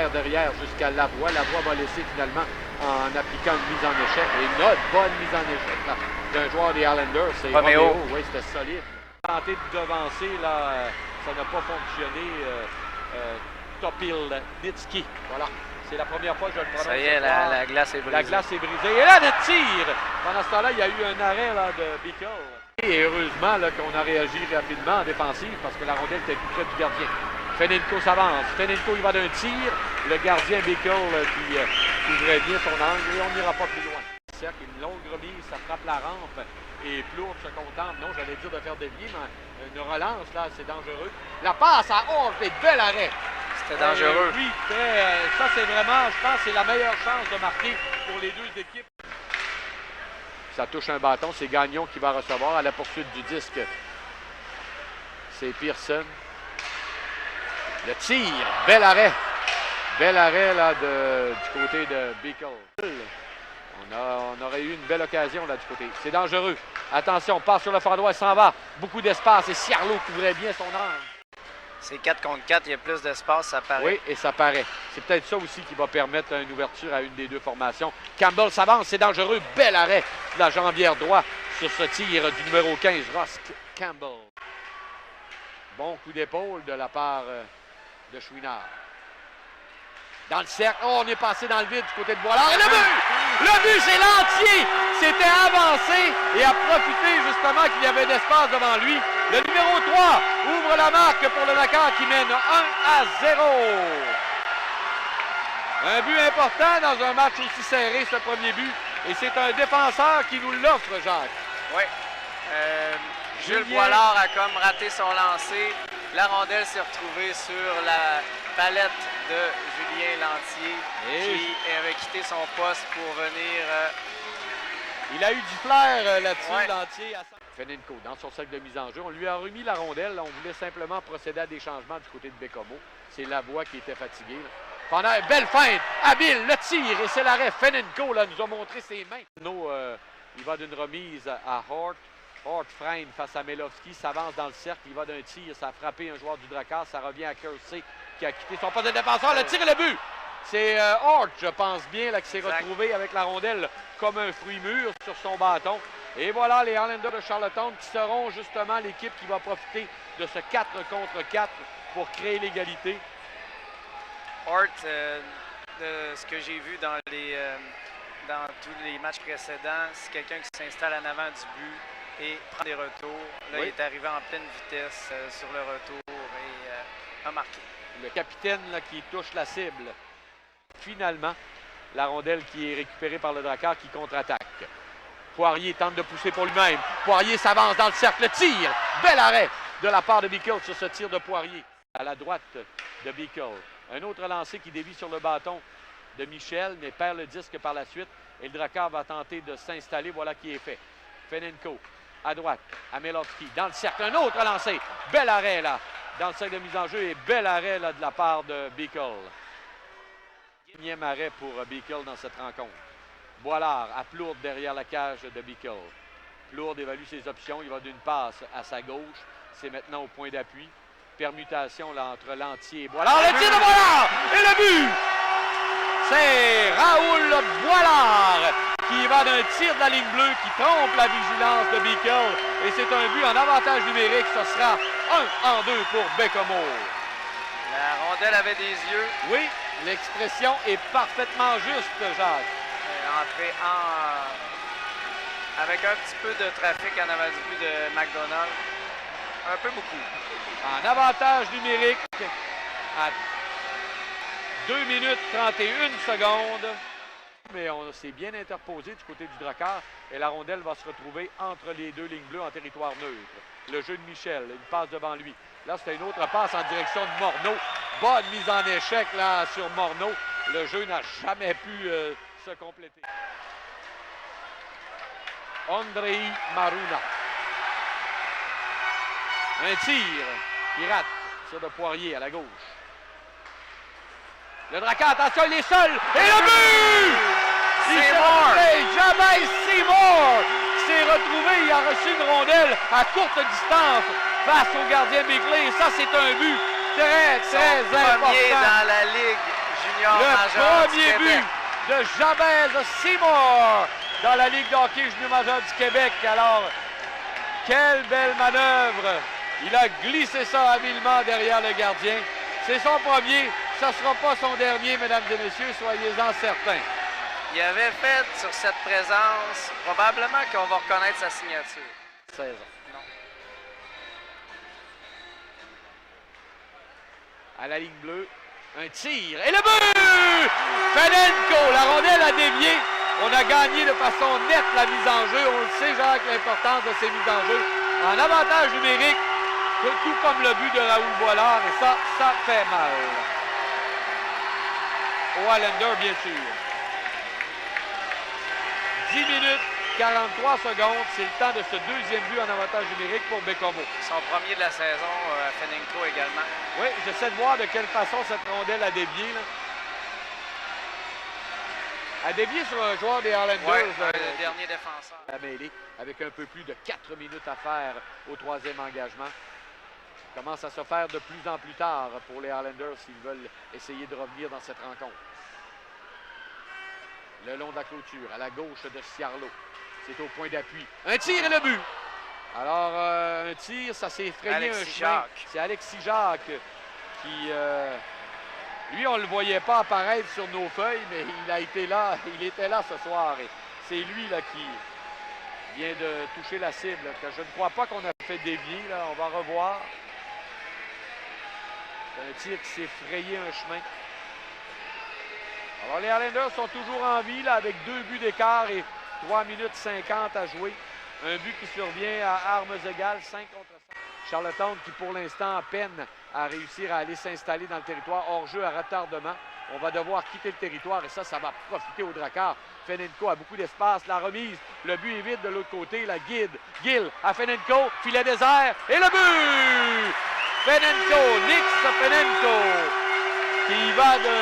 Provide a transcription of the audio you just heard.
travers derrière jusqu'à Lavoie. Lavoie va laisser finalement en appliquant une mise en échec. Et une autre bonne mise en échec d'un joueur des Islanders. C'est Romeo. Oui, c'était solide. Tenté de devancer, là, ça n'a pas fonctionné. Topilnitsky. Voilà. C'est la première fois que je le prononce. Ça y est, la glace est brisée. La glace est brisée. Et là, le tir! Pendant ce temps-là, il y a eu un arrêt là, de Bickell. Et heureusement qu'on a réagi rapidement en défensive parce que la rondelle était tout près du gardien. Fenenko s'avance. Fenenko, il va d'un tir. Le gardien Bickell qui ouvrait bien son angle et on n'ira pas plus loin. Cercle, une longue remise, ça frappe la rampe. Et Plourde se contente, non, j'allais dire de faire dévier, mais une relance, là, c'est dangereux. La passe à Hort et bel arrêt. C'était dangereux. Oui, ça, c'est vraiment, je pense, c'est la meilleure chance de marquer pour les deux équipes. Ça touche un bâton, c'est Gagnon qui va recevoir à la poursuite du disque. C'est Pearson. Le tir, bel arrêt. Bel arrêt là, du côté de Bickell. On aurait eu une belle occasion là du côté. C'est dangereux. Attention, passe sur le flanc droit, s'en va. Beaucoup d'espace et Ciarlo couvrait bien son angle. C'est 4 contre 4, il y a plus d'espace, ça paraît. Oui, et ça paraît. C'est peut-être ça aussi qui va permettre une ouverture à une des deux formations. Campbell s'avance, c'est dangereux. Bel arrêt de la jambière droite sur ce tir du numéro 15, Ross Campbell. Bon coup d'épaule de la part de Chouinard. Dans le cercle. Oh, on est passé dans le vide du côté de Boilard. Et le but! Le but, c'est Lantier! C'était avancé et a profité justement qu'il y avait d'espace devant lui. Le numéro 3 ouvre la marque pour le Dakar qui mène 1-0. Un but important dans un match aussi serré, ce premier but. Et c'est un défenseur qui nous l'offre, Jacques. Oui. Jules Boilard a comme raté son lancer. La rondelle s'est retrouvée sur la palette de Julien Lantier qui avait quitté son poste pour venir... Il a eu du flair là-dessus, Lantier. Fenenko, dans son cercle de mise en jeu, on lui a remis la rondelle. On voulait simplement procéder à des changements du côté de Bécomo. C'est Lavoie qui était fatigué. Là. Pendant une belle feinte, habile, le tir, et c'est l'arrêt. Fenenko là, nous a montré ses mains. Il va d'une remise à Hort. Hort freine face à Melovski, s'avance dans le cercle, il va d'un tir, ça a frappé un joueur du Drakkar, ça revient à Kersey qui a quitté son poste de défenseur, le tir et le but! C'est Hort, je pense bien, là, qui s'est retrouvé avec la rondelle comme un fruit mûr sur son bâton. Et voilà les Islanders de Charlottetown qui seront justement l'équipe qui va profiter de ce 4 contre 4 pour créer l'égalité. Hort, de ce que j'ai vu dans tous les matchs précédents, c'est quelqu'un qui s'installe en avant du but et prend des retours. Là, il est arrivé en pleine vitesse sur le retour et a marqué. Le capitaine là, qui touche la cible. Finalement, la rondelle qui est récupérée par le Drakkar qui contre-attaque. Poirier tente de pousser pour lui-même. Poirier s'avance dans le cercle. Le tir! Bel arrêt de la part de Bickell sur ce tir de Poirier. À la droite de Bickell. Un autre lancé qui dévie sur le bâton de Michel, mais perd le disque par la suite. Et le Drakkar va tenter de s'installer. Voilà qui est fait. Fenenko. À droite, à Melovski, dans le cercle, un autre lancé. Bel arrêt, là, dans le cercle de mise en jeu et bel arrêt, là, de la part de Bickell. Énième arrêt pour Bickell dans cette rencontre. Boilard à Plourde derrière la cage de Bickell. Plourde évalue ses options, il va d'une passe à sa gauche. C'est maintenant au point d'appui. Permutation, là, entre Lantier et Boilard. Le tir de Boilard! Et le but! C'est Raoul Boilard qui va d'un tir de la ligne bleue qui trompe la vigilance de Bickell. Et c'est un but en avantage numérique. Ce sera 1-2 pour Bécomo. La rondelle avait des yeux. Oui, l'expression est parfaitement juste, Jacques. Entrée avec un petit peu de trafic en avant du but de McDonald. Un peu beaucoup. En avantage numérique à 2 minutes 31 secondes. Mais on s'est bien interposé du côté du Drakkar et la rondelle va se retrouver entre les deux lignes bleues en territoire neutre. Le jeu de Michel, une passe devant lui. Là, c'était une autre passe en direction de Morneau. Bonne mise en échec là sur Morneau. Le jeu n'a jamais pu se compléter. Andrei Maruna. Un tir qui rate sur de Poirier à la gauche. Le Drakkar, attention, il est seul. Et le but! Jamais Seymour s'est retrouvé, il a reçu une rondelle à courte distance face au gardien Bickley. Et ça, c'est un but très important. Premier dans la Ligue junior majeur Le du premier Québec. but de Jabez Seymour dans la Ligue de hockey junior majeur du Québec. Alors, quelle belle manœuvre! Il a glissé ça habilement derrière le gardien. C'est son premier, ça ne sera pas son dernier, mesdames et messieurs, soyez-en certains. Il avait fait sur cette présence, probablement qu'on va reconnaître sa signature. 16 ans. Non. À la ligne bleue, un tir et le but! Fedenko, la rondelle a dévié. On a gagné de façon nette la mise en jeu. On le sait, Jacques, l'importance de ces mises en jeu. En avantage numérique, tout comme le but de Raoul Boilard. Et ça fait mal. Aux Highlanders, bien sûr. 10 minutes, 43 secondes. C'est le temps de ce deuxième but en avantage numérique pour Bécomo. Son premier de la saison à Fedenko également. Oui, j'essaie de voir de quelle façon cette rondelle a dévié. Là. A dévié sur un joueur des Highlanders. Ouais, le dernier défenseur. La mêlée, avec un peu plus de 4 minutes à faire au troisième engagement. Ça commence à se faire de plus en plus tard pour les Highlanders s'ils veulent essayer de revenir dans cette rencontre. Le long de la clôture, à la gauche de Ciarlo. C'est au point d'appui. Un tir et le but! Alors, un tir, ça s'est frayé Alexis un chemin. Jacques. C'est Alexis Jacques qui... lui, on ne le voyait pas apparaître sur nos feuilles, mais il était là ce soir. Et c'est lui là, qui vient de toucher la cible, que je ne crois pas qu'on a fait dévier. Là. On va revoir. C'est un tir qui s'est frayé un chemin. Alors, les Highlanders sont toujours en vie, là, avec 2 buts d'écart et 3 minutes 50 à jouer. Un but qui survient à armes égales, 5 contre 5. Charlottetown qui, pour l'instant, peine à réussir à aller s'installer dans le territoire hors jeu à retardement. On va devoir quitter le territoire et ça va profiter aux Dracars. Fedenko a beaucoup d'espace. La remise, le but est vide de l'autre côté. La Gill à Fedenko, filet désert et le but! Fedenko, Nix Fedenko, qui va de